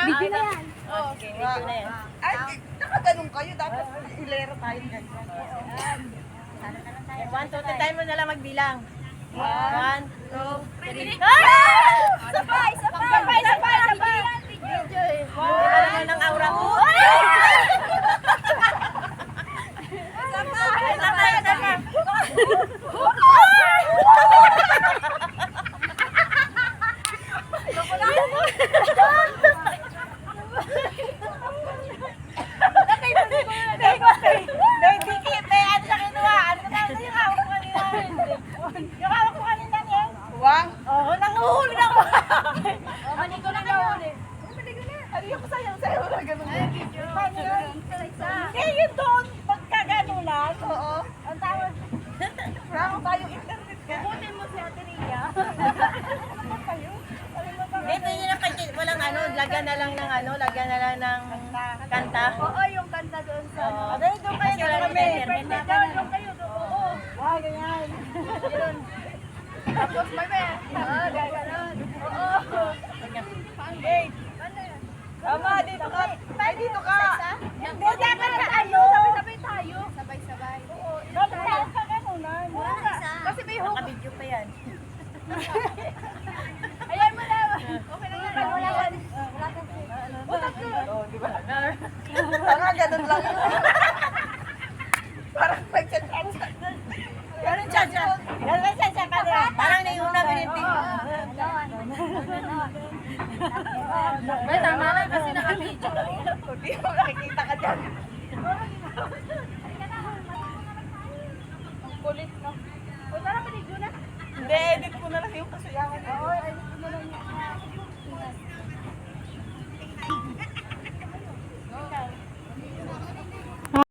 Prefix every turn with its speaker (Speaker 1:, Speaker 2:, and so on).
Speaker 1: Video na yan.
Speaker 2: Okay, video na yan.
Speaker 3: Ay, nakaganong kayo. Dapat ilera tayo ganyan.
Speaker 2: 1, 2, 3, tayo mo na lang magbilang. 1, 2, 3.
Speaker 1: Sabay!
Speaker 2: Video eh. Alam mo ng aura ko.
Speaker 3: Wang?
Speaker 2: Oo, nanguhuli na ako.
Speaker 1: Mali ko na nahuli.
Speaker 3: Ano ko sayang-sayo na ganun.
Speaker 2: Eh, yun doon, pagkaganunan.
Speaker 3: Oo.
Speaker 2: Ang tawag.
Speaker 3: Wala tayo internet ka.
Speaker 2: Butin mo si Ate Ria. Eh, pwede na pati, walang ano, lagyan na lang ng ano, lagyan na lang ng kanta.
Speaker 1: Oo, yung kanta doon sa...
Speaker 2: Oo. Doon kayo, doon kami.
Speaker 1: Doon kayo, doon. Oo.
Speaker 3: Wow, ganyan.
Speaker 1: Yun. Tapos may may. Oo, gano'n. Oo.
Speaker 3: Hey. Tama, dito ka. Ay, dito ka.
Speaker 1: Hindi, dapat na ano. Sabay-sabay tayo. Sabay-sabay. Oo.
Speaker 2: Dapat tayo kaganunan.
Speaker 1: Kasi may hook.
Speaker 2: Nakabidyo pa yan.
Speaker 1: Ayan mo na. Okay na yan. Wala ka. Wala ka.
Speaker 3: Oo, di ba? Parang ganun lang yun. Parang nag-chat-chat.
Speaker 2: Ganun siya siya. Ganun siya siya pa rin. Parang naiuna bininti.
Speaker 1: May tama lang kasi naka-video.
Speaker 3: Hindi mo nakikita ka dyan. Ang kulit